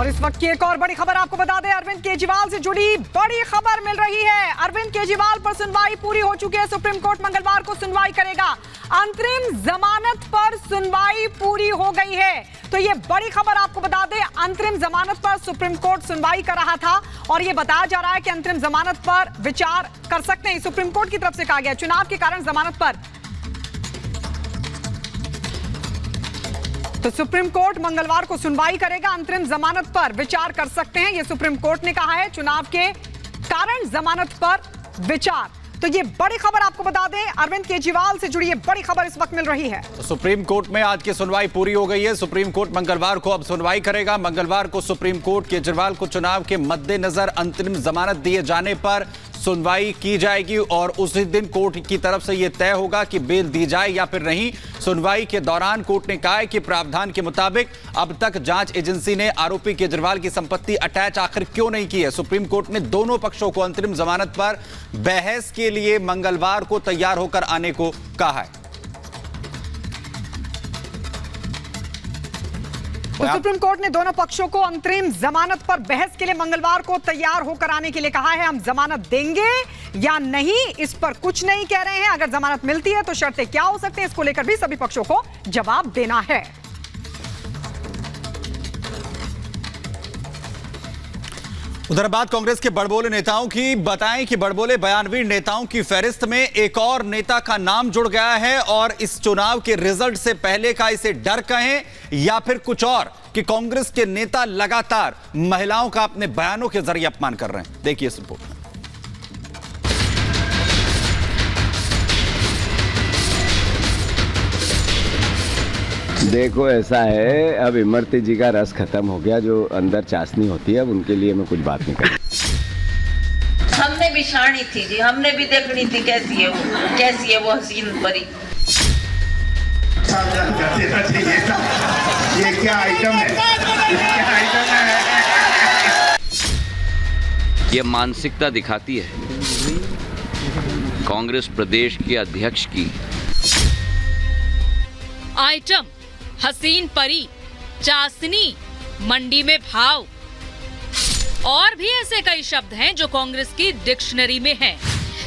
इस वक्त की एक और बड़ी खबर आपको बता दें, अरविंद केजरीवाल से जुड़ी बड़ी खबर मिल रही है। अरविंद केजरीवाल पर सुनवाई पूरी हो चुकी है। सुप्रीम कोर्ट मंगलवार को सुनवाई करेगा। अंतरिम जमानत पर सुनवाई पूरी हो गई है। तो ये बड़ी खबर आपको बता दें, अंतरिम जमानत पर सुप्रीम कोर्ट सुनवाई कर रहा था और ये बताया जा रहा है कि अंतरिम जमानत पर विचार कर सकते हैं। सुप्रीम कोर्ट की तरफ से कहा गया चुनाव के कारण जमानत पर तो सुप्रीम कोर्ट मंगलवार को सुनवाई करेगा। अंतरिम जमानत पर विचार कर सकते हैं, यह सुप्रीम कोर्ट ने कहा है। चुनाव के कारण जमानत पर विचार। तो ये बड़ी खबर आपको बता दें, अरविंद केजरीवाल से जुड़ी ये बड़ी खबर इस वक्त मिल रही है। तो सुप्रीम कोर्ट में आज की सुनवाई पूरी हो गई है। सुप्रीम कोर्ट मंगलवार को अब सुनवाई करेगा। मंगलवार को सुप्रीम कोर्ट केजरीवाल को चुनाव के मद्देनजर अंतरिम जमानत दिए जाने पर सुनवाई की जाएगी और उसी दिन कोर्ट की तरफ से यह तय होगा कि बेल दी जाए या फिर नहीं। सुनवाई के दौरान कोर्ट ने कहा है कि प्रावधान के मुताबिक अब तक जांच एजेंसी ने आरोपी केजरीवाल की संपत्ति अटैच आखिर क्यों नहीं की है। सुप्रीम कोर्ट ने दोनों पक्षों को अंतरिम जमानत पर बहस के लिए मंगलवार को तैयार होकर आने को कहा है। तो सुप्रीम कोर्ट ने दोनों पक्षों को अंतरिम जमानत पर बहस के लिए मंगलवार को तैयार होकर आने के लिए कहा है। हम जमानत देंगे या नहीं, इस पर कुछ नहीं कह रहे हैं। अगर जमानत मिलती है तो शर्तें क्या हो सकती हैं, इसको लेकर भी सभी पक्षों को जवाब देना है। उधर बात कांग्रेस के बड़बोले नेताओं की। बताएं कि बड़बोले बयानवीर नेताओं की फहरिस्त में एक और नेता का नाम जुड़ गया है और इस चुनाव के रिजल्ट से पहले का इसे डर कहें या फिर कुछ और कि कांग्रेस के नेता लगातार महिलाओं का अपने बयानों के जरिए अपमान कर रहे हैं। देखिए इस रिपोर्ट में। देखो ऐसा है, अब इमरती जी का रस खत्म हो गया, जो अंदर चाशनी होती है, अब उनके लिए मैं कुछ बात नहीं कर। हमने भी शानी थी जी, हमने भी देखनी थी कैसी है वो हसीन परी। ये क्या आइटम है? ये मानसिकता दिखाती है कांग्रेस प्रदेश के अध्यक्ष की। आइटम हसीन परी, चाशनी, मंडी में भाव और भी ऐसे कई शब्द हैं जो कांग्रेस की डिक्शनरी में हैं,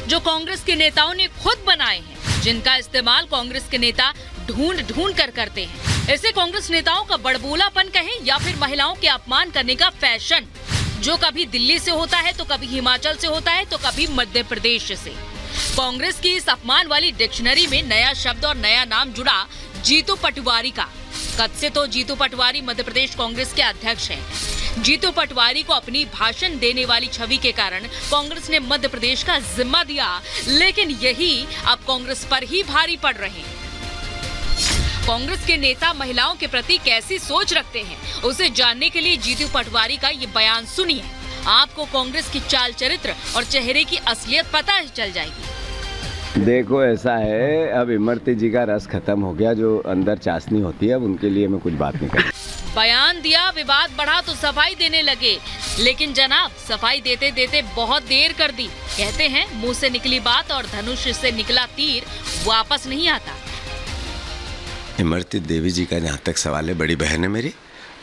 जो कांग्रेस के नेताओं ने खुद बनाए हैं, जिनका इस्तेमाल कांग्रेस के नेता ढूंढ कर करते हैं। ऐसे कांग्रेस नेताओं का बड़बोलापन कहें या फिर महिलाओं के अपमान करने का फैशन, जो कभी दिल्ली से होता है तो कभी हिमाचल से होता है तो कभी मध्य प्रदेश से। कांग्रेस की इस अपमान वाली डिक्शनरी में नया शब्द और नया नाम जुड़ा, जीतू पटवारी का। कद से तो जीतू पटवारी मध्य प्रदेश कांग्रेस के अध्यक्ष हैं। जीतू पटवारी को अपनी भाषण देने वाली छवि के कारण कांग्रेस ने मध्य प्रदेश का जिम्मा दिया, लेकिन यही अब कांग्रेस पर ही भारी पड़ रहे हैं। कांग्रेस के नेता महिलाओं के प्रति कैसी सोच रखते हैं, उसे जानने के लिए जीतू पटवारी का ये बयान सुनिए। आपको कांग्रेस की चाल चरित्र और चेहरे की असलियत पता चल जाएगी। देखो ऐसा है, अब इमरती जी का रस खत्म हो गया, जो अंदर चाशनी होती है, अब उनके लिए मैं कुछ बात नहीं कर। बयान दिया, विवाद बढ़ा तो सफाई देने लगे, लेकिन जनाब सफाई देते देते बहुत देर कर दी। कहते हैं मुंह से निकली बात और धनुष से निकला तीर वापस नहीं आता। इमरती देवी जी का जहाँ तक सवाल है, बड़ी बहन है मेरी,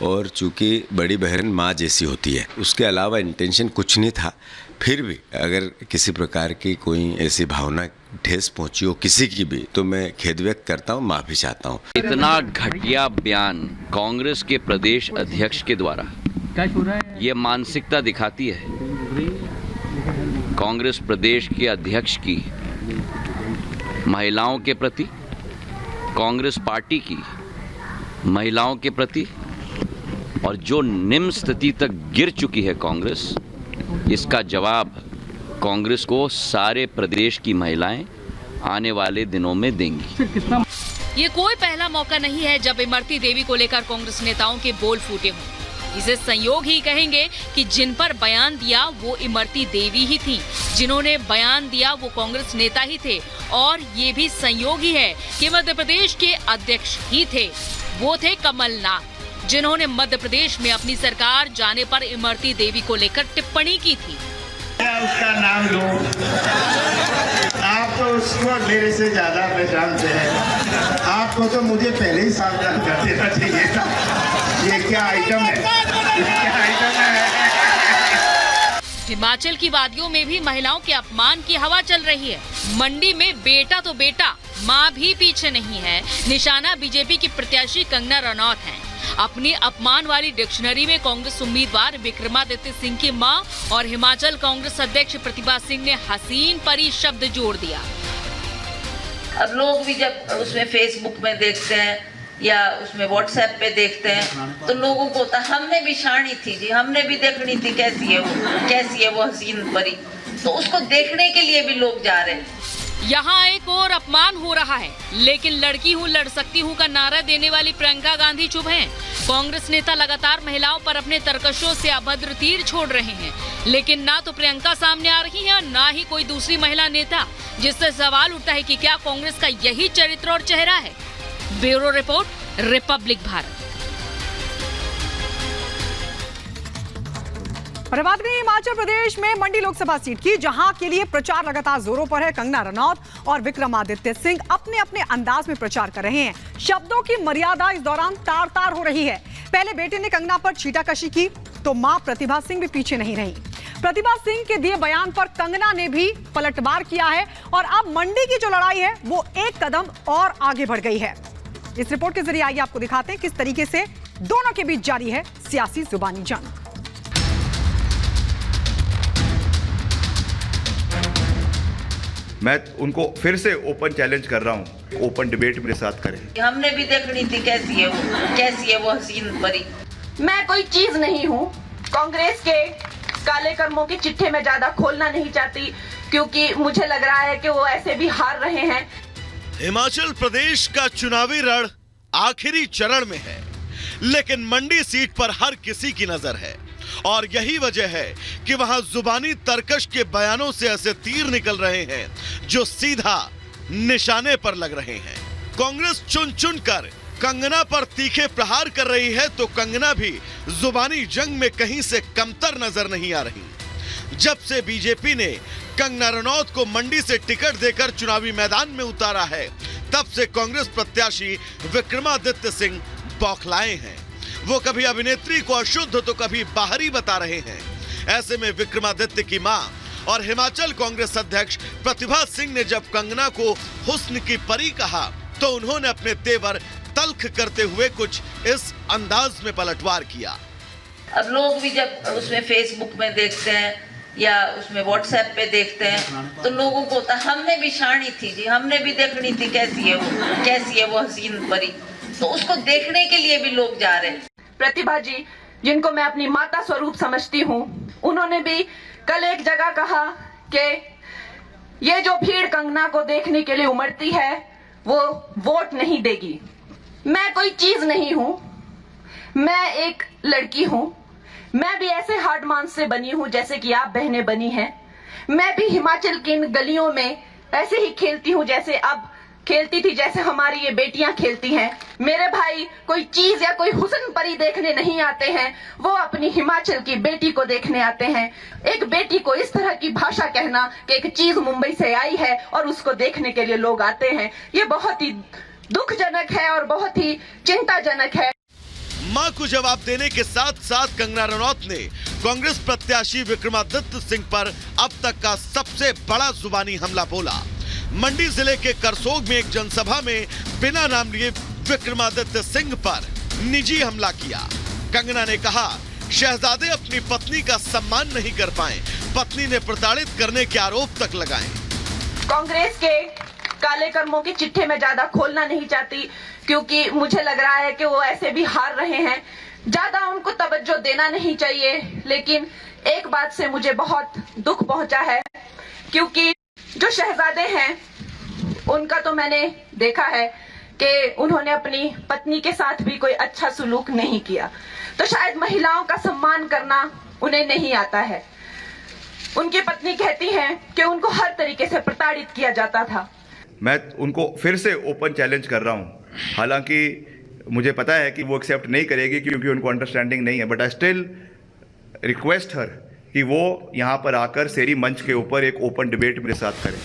और चूंकि बड़ी बहन माँ जैसी होती है, उसके अलावा इंटेंशन कुछ नहीं था। फिर भी अगर किसी प्रकार की कोई ऐसी भावना ठेस पहुंची हो किसी की भी, तो मैं खेद व्यक्त करता हूं, माफी चाहता हूं। इतना घटिया बयान कांग्रेस के प्रदेश अध्यक्ष के द्वारा ये मानसिकता दिखाती है कांग्रेस प्रदेश के अध्यक्ष की महिलाओं के प्रति, कांग्रेस पार्टी की महिलाओं के प्रति, और जो निम्न स्थिति तक गिर चुकी है कांग्रेस, इसका जवाब कांग्रेस को सारे प्रदेश की महिलाएं आने वाले दिनों में देंगी। ये कोई पहला मौका नहीं है जब इमरती देवी को लेकर कांग्रेस नेताओं के बोल फूटे हों। इसे संयोग ही कहेंगे कि जिन पर बयान दिया वो इमरती देवी ही थी, जिन्होंने बयान दिया वो कांग्रेस नेता ही थे, और ये भी संयोग ही है कि मध्य प्रदेश के अध्यक्ष ही थे। वो थे कमलनाथ, जिन्होंने मध्य प्रदेश में अपनी सरकार जाने पर इमरती देवी को लेकर टिप्पणी की थी। उसका नाम लो, आप तो उसको मेरे से ज्यादा पहचानते हैं। आपको तो मुझे पहले ही सावधान कर देना चाहिए था। ये क्या आइटम है, ये क्या आइटम है। हिमाचल की वादियों में भी महिलाओं के अपमान की हवा चल रही है। मंडी में बेटा तो बेटा, मां भी पीछे नहीं है। निशाना बीजेपी की प्रत्याशी कंगना रनौत हैं। अपनी अपमान वाली डिक्शनरी में कांग्रेस उम्मीदवार विक्रमादित्य सिंह की मां और हिमाचल कांग्रेस अध्यक्ष प्रतिभा सिंह ने हसीन परी शब्द जोड़ दिया। अब लोग भी जब उसमें फेसबुक में देखते हैं या उसमें व्हाट्सएप पे देखते हैं तो लोगों को होता हमने भी शानी थी जी, हमने भी देखनी थी कैसी है वो हसीन परी, तो उसको देखने के लिए भी लोग जा रहे हैं। यहाँ एक और अपमान हो रहा है, लेकिन लड़की हूँ लड़ सकती हूँ का नारा देने वाली प्रियंका गांधी चुप हैं। कांग्रेस नेता लगातार महिलाओं पर अपने तरकशों से अभद्र तीर छोड़ रहे हैं, लेकिन ना तो प्रियंका सामने आ रही है ना ही कोई दूसरी महिला नेता, जिससे सवाल उठता है कि क्या कांग्रेस का यही चरित्र और चेहरा है। Bureau report, Republic Bharat. और बात करें हिमाचल प्रदेश में मंडी लोकसभा सीट की, जहां के लिए प्रचार लगातार जोरों पर है। कंगना रनौत और विक्रमादित्य सिंह अपने अपने अंदाज में प्रचार कर रहे हैं। शब्दों की मर्यादा इस दौरान तार तार हो रही है। पहले बेटे ने कंगना पर छीटाकशी की तो मां प्रतिभा सिंह भी पीछे नहीं रही। प्रतिभा सिंह के दिए बयान पर कंगना ने भी पलटवार किया है और अब मंडी की जो लड़ाई है वो एक कदम और आगे बढ़ गई है। इस रिपोर्ट के जरिए आइए आपको दिखाते हैं किस तरीके से दोनों के बीच जारी है सियासी जुबानी जंग। मैं उनको फिर से ओपन चैलेंज कर रहा हूँ, ओपन डिबेट मेरे साथ करें। हमने भी देखनी थी कैसी है वो हसीन परी। मैं कोई चीज नहीं हूँ। कांग्रेस के काले कर्मों के चिट्ठे में ज्यादा खोलना नहीं चाहती, क्योंकि मुझे लग रहा है कि वो ऐसे भी हार रहे हैं। हिमाचल प्रदेश का चुनावी रण आखिरी चरण में है, लेकिन मंडी सीट पर हर किसी की नजर है और यही वजह है कि वहां जुबानी तरकश के बयानों से ऐसे तीर निकल रहे हैं जो सीधा निशाने पर लग रहे हैं। कांग्रेस चुन चुन कर कंगना पर तीखे प्रहार कर रही है तो कंगना भी जुबानी जंग में कहीं से कमतर नजर नहीं आ रही। जब से बीजेपी ने कंगना रनौत को मंडी से टिकट देकर चुनावी मैदान में उतारा है, तब से कांग्रेस प्रत्याशी विक्रमादित्य सिंह बौखलाए हैं। वो कभी अभिनेत्री को अशुद्ध तो कभी बाहरी बता रहे हैं। ऐसे में विक्रमादित्य की मां और हिमाचल कांग्रेस अध्यक्ष प्रतिभा सिंह ने जब कंगना को हुस्न की परी कहा तो उन्होंने अपने तेवर तल्ख करते हुए कुछ इस अंदाज में पलटवार किया। अब लोग भी जब उसमें फेसबुक में देखते हैं या उसमें व्हाट्सएप पे देखते हैं तो लोगों को होता हमने भी शानी थी जी, हमने भी देखनी थी कैसी है वो हसीन परी, तो उसको देखने के लिए भी लोग जा रहे हैं। प्रतिभा जी, जिनको मैं अपनी माता स्वरूप समझती हूँ, उन्होंने भी कल एक जगह कहा कि ये जो भीड़ कंगना को देखने के लिए उमड़ती है वो वोट नहीं देगी। मैं कोई चीज नहीं हूँ, मैं एक लड़की हूँ। मैं भी ऐसे हार्ड मांस से बनी हूँ जैसे कि आप बहनें बनी हैं। मैं भी हिमाचल की इन गलियों में ऐसे ही खेलती हूँ जैसे अब खेलती थी, जैसे हमारी ये बेटियां खेलती हैं। मेरे भाई कोई चीज या कोई हुस्न परी देखने नहीं आते हैं, वो अपनी हिमाचल की बेटी को देखने आते हैं। एक बेटी को इस तरह की भाषा कहना कि एक चीज मुंबई से आई है और उसको देखने के लिए लोग आते हैं, ये बहुत ही दुखजनक है और बहुत ही चिंताजनक है। मां को जवाब देने के साथ साथ कंगना रनौत ने कांग्रेस प्रत्याशी विक्रमादित्य सिंह पर अब तक का सबसे बड़ा जुबानी हमला बोला। मंडी जिले के करसोग में एक जनसभा में बिना नाम लिए विक्रमादित्य सिंह पर निजी हमला किया। कंगना ने कहा शहजादे अपनी पत्नी का सम्मान नहीं कर पाए, पत्नी ने प्रताड़ित करने के आरोप तक लगाए। कांग्रेस के काले कर्मों के चिट्ठे में ज्यादा खोलना नहीं चाहती, क्योंकि मुझे लग रहा है कि वो ऐसे भी हार रहे हैं। ज्यादा उनको तवज्जो देना नहीं चाहिए, लेकिन एक बात से मुझे बहुत दुख पहुंचा है, क्योंकि जो शहजादे हैं उनका तो मैंने देखा है कि उन्होंने अपनी पत्नी के साथ भी कोई अच्छा सुलूक नहीं किया, तो शायद महिलाओं का सम्मान करना उन्हें नहीं आता है। उनकी पत्नी कहती है कि उनको हर तरीके से प्रताड़ित किया जाता था। मैं उनको फिर से ओपन चैलेंज कर रहा हूँ, हालांकि मुझे पता है कि वो एक्सेप्ट नहीं करेगी क्योंकि उनको अंडरस्टैंडिंग नहीं है, बट आई स्टिल रिक्वेस्ट हर कि वो यहाँ पर आकर शेरी मंच के ऊपर एक ओपन डिबेट मेरे साथ करें।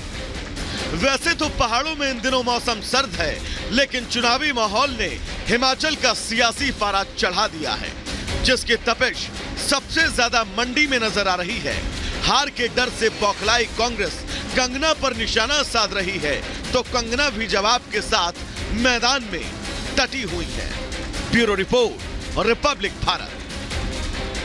वैसे तो पहाड़ों में इन दिनों मौसम सर्द है, लेकिन चुनावी माहौल ने हिमाचल का सियासी पारा चढ़ा दिया है, जिसकी तपिश सबसे ज्यादा मंडी में नजर आ रही है। हार के डर से बौखलाई कांग्रेस कंगना पर निशाना साध रही है, तो कंगना भी जवाब के साथ मैदान में डटी हुई है। Bureau report, Republic Bharat.